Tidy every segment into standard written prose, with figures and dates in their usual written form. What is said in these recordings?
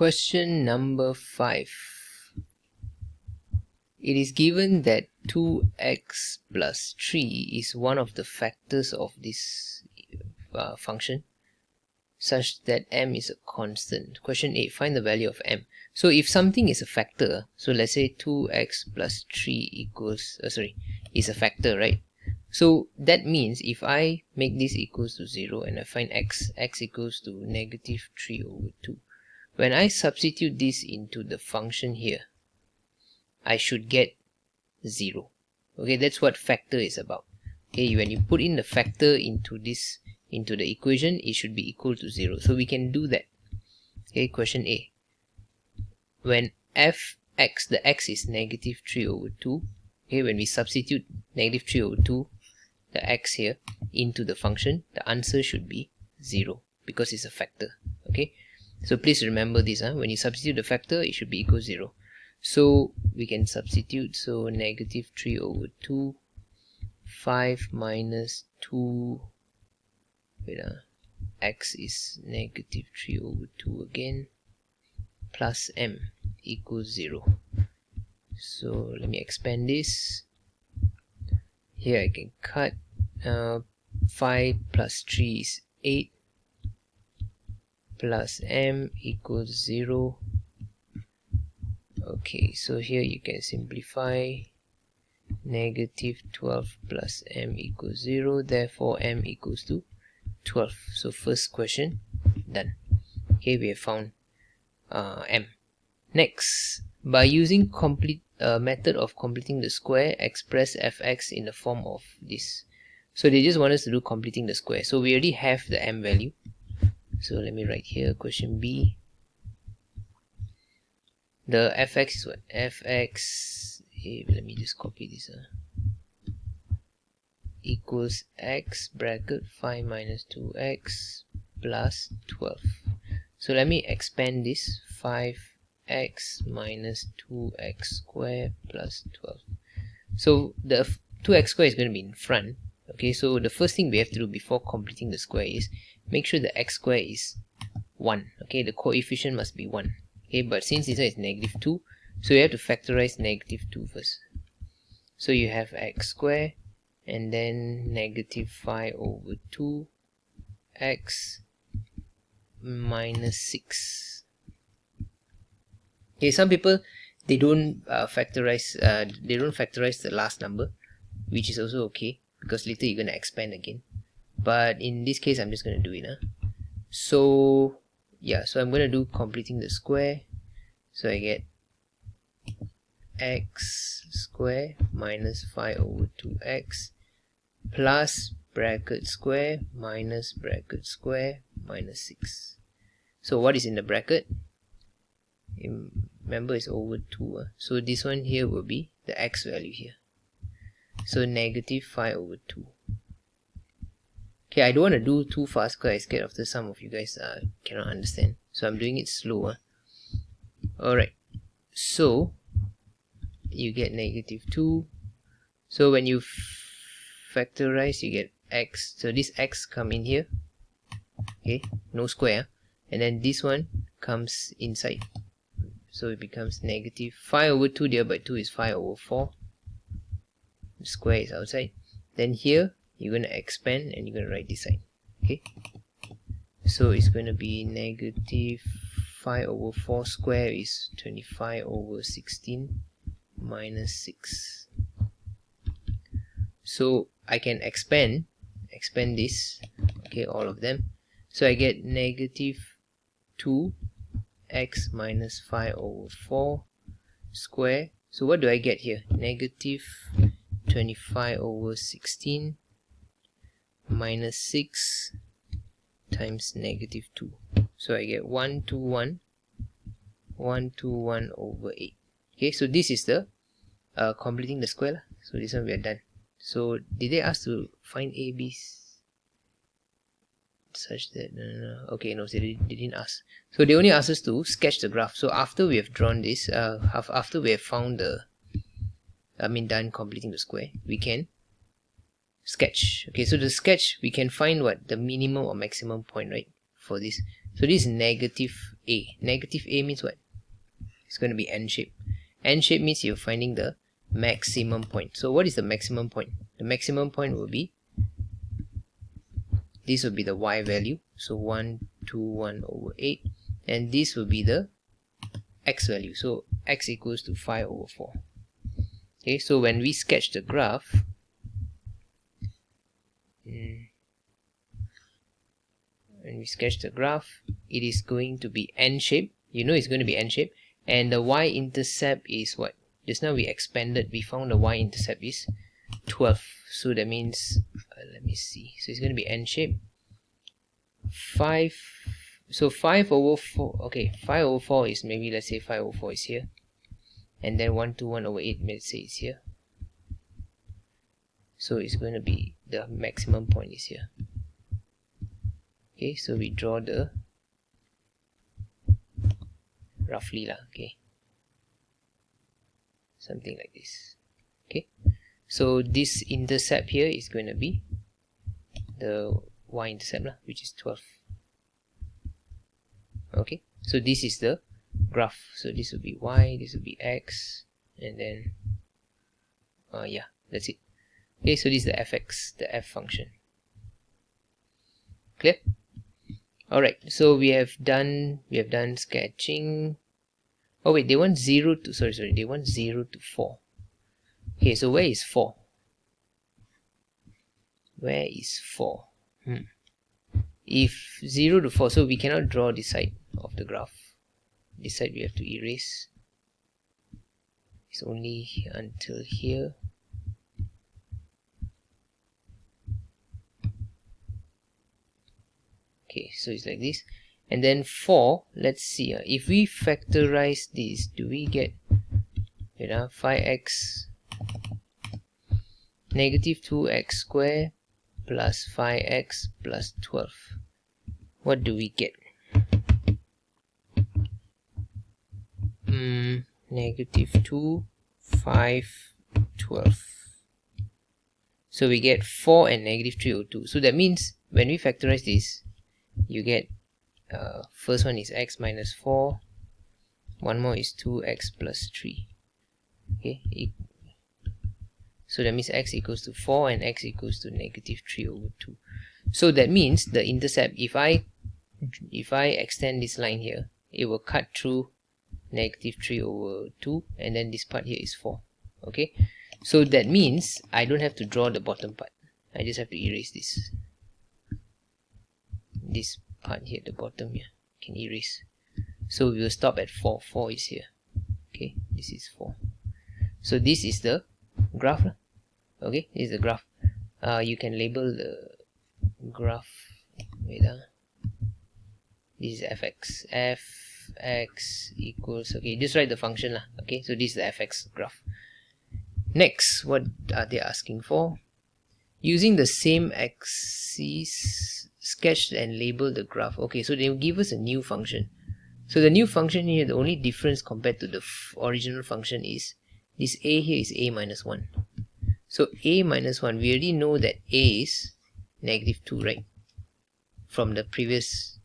Question number 5. It is given that 2x plus 3 is one of the factors of this function such that m is a constant. Question 8. Find the value of m. So if something is a factor, so let's say 2x plus 3 equals, is a factor, right? So that means if I make this equals to 0 and I find x equals to negative 3 over 2. When I substitute this into the function here, I should get 0. Okay, that's what factor is about. Okay, when you put in the factor into the equation, it should be equal to 0. So we can do that. Okay, question A. When fx, the x is negative 3 over 2. Okay, when we substitute negative 3 over 2, the x here, into the function, the answer should be 0 because it's a factor. Okay, so please remember this. When you substitute the factor, it should be equal to 0. So we can substitute. So negative 3 over 2, 5 minus 2, x is negative 3 over 2 again, plus m equals 0. So let me expand this. Here I can cut. 5 plus 3 is 8, plus m equals 0. Okay, so here you can simplify. Negative 12 plus m equals 0, therefore m equals to 12. So first question done. Okay, we have found m. Next, by using method of completing the square, express fx in the form of this. So they just want us to do completing the square. So we already have the m value. So let me write here question B. The fx is what? Fx, let me just copy this. Equals x bracket 5 minus 2x plus 12. So let me expand this. 5x minus 2x square plus 12. So the 2x square is going to be in front. Okay, so the first thing we have to do before completing the square is make sure the x square is 1. Okay, the coefficient must be 1. Okay, but since this one is negative 2, so you have to factorize negative 2 first. So you have x square and then negative 5 over 2x minus 6. Okay, some people they don't factorize the last number, which is also okay because later you're gonna expand again. But in this case, I'm just gonna do it. So yeah, so I'm gonna do completing the square. So I get x square minus 5 over 2x plus bracket square minus bracket square minus 6. So what is in the bracket? Remember, it's over 2. So this one here will be the x value here. So negative 5 over 2. Okay, I don't want to do too fast because I'm scared after some of you guys cannot understand. So I'm doing it slower. Alright, so you get negative 2. So when you factorize, you get x. So this x come in here. Okay, no square. And then this one comes inside. So it becomes negative 5 over 2 divided by 2 is 5 over 4. The square is outside. Then here you're going to expand and you're going to write this side. Okay, so it's going to be negative 5 over 4 square is 25 over 16 minus 6. So I can expand this. Okay, all of them. So I get negative 2x minus 5 over 4 square. So what do I get here? Negative 25 over 16 minus 6 times negative 2. So I get 121 over 8. Okay, so this is the completing the square. So this one we are done. So did they ask to find a, b such that okay, no, so they didn't ask. So they only asked us to sketch the graph. So after we have drawn this, after we have found the done completing the square, we can sketch. Okay, so the sketch we can find what the minimum or maximum point, right, for this. So this is negative A. Negative A means what? It's going to be N shape. N shape means you're finding the maximum point. So what is the maximum point? The maximum point will be, this will be the Y value. So 121/8. And this will be the X value. So X equals to 5/4. Okay, so when we sketch the graph, it is going to be N shape. You know it's going to be N shape. And the y-intercept is what? Just now we expanded, we found the y-intercept is 12. So that means, let me see. So it's going to be N shape. 5. So 5/4. Okay, 5/4 is maybe, let's say 5/4 is here. And then 121/8, let's say it's here. So it's going to be, the maximum point is here. Okay, so we draw the roughly lah, okay, something like this. Okay, so this intercept here is going to be the y-intercept lah, which is 12. Okay, so this is the graph. So this will be y, this will be x, and then yeah, that's it. Okay, so this is the fx, the f function. Clear? Alright, so we have done sketching. Oh wait, they want 0 to, sorry, they want 0 to 4. Okay, so where is 4? Where is 4? If 0 to 4, so we cannot draw this side of the graph. This side we have to erase. It's only until here. Okay, so it's like this. And then 4, let's see, if we factorize this, do we get 5x negative 2x squared plus 5x plus 12? What do we get? Negative 2, 5, 12. So we get 4 and negative 3/2. So that means when we factorize this, you get first one is x minus 4, one more is 2x plus 3. Okay, so that means x equals to 4 and x equals to negative 3/2. So that means the intercept, if I extend this line here, it will cut through negative 3/2, and then this part here is 4. Okay, so that means I don't have to draw the bottom part, I just have to erase this part here, the bottom here, can erase. So we will stop at 4. 4 is here. Okay, this is 4. So this is the graph. Okay, this is the graph. You can label the graph. Wait, this is fx. Fx equals, okay, just write the function lah. Okay, so this is the fx graph. Next, what are they asking for? Using the same axis, sketch and label the graph. Okay, so they will give us a new function. So the new function here, the only difference compared to the original function is this a here is a minus 1. So a minus 1, we already know that a is negative 2, right? From the previous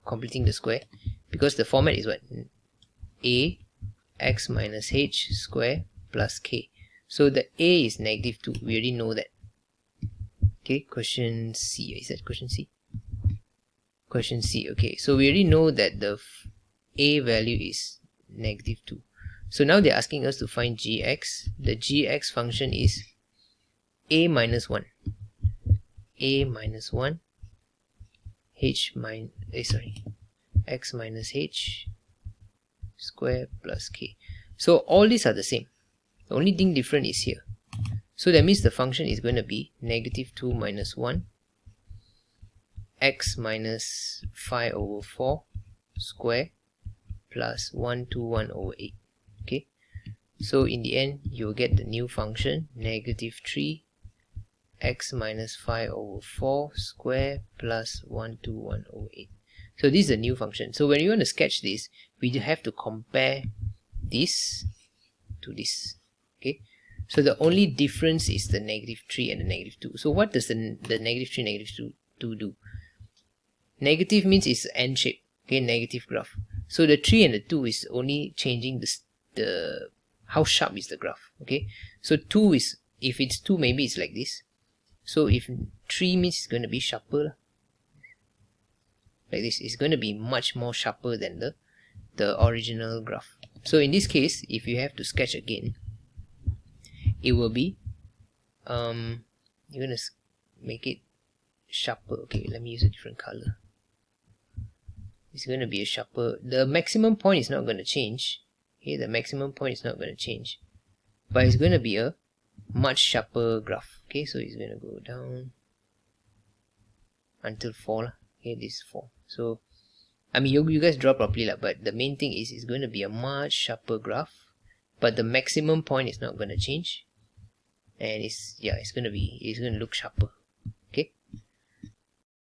completing the square, because the format is what? A x minus h square plus k. So the a is negative 2, we already know that. Okay, question C. Is that question C? Question C. Okay, so we already know that the a value is negative 2. So now they're asking us to find gx. The gx function is a minus 1. A minus 1 x minus h square plus k. So all these are the same. The only thing different is here. So that means the function is going to be negative 2 minus 1 x minus 5/4 square plus 121/8. Okay, so in the end you will get the new function negative 3 x minus 5/4 square plus 121/8. So this is a new function. So when you want to sketch this, we have to compare this to this. Okay, so the only difference is the negative 3 and the negative 2. So what does the negative 3, negative 2 do? Negative means it's N shape. Okay, negative graph. So the 3 and the 2 is only changing the how sharp is the graph. Okay, so 2 is, if it's 2, maybe it's like this. So if 3 means it's going to be sharper, like this. It's going to be much more sharper than the original graph. So in this case, if you have to sketch again, it will be you're going to make it sharper. Okay, let me use a different color. It's going to be a sharper. The maximum point is not going to change. Okay, the maximum point is not going to change, but it's going to be a much sharper graph. Okay, so it's going to go down until 4. Okay, this is 4. So I mean, you guys draw properly, but the main thing is it's going to be a much sharper graph, but the maximum point is not going to change, and it's going to look sharper.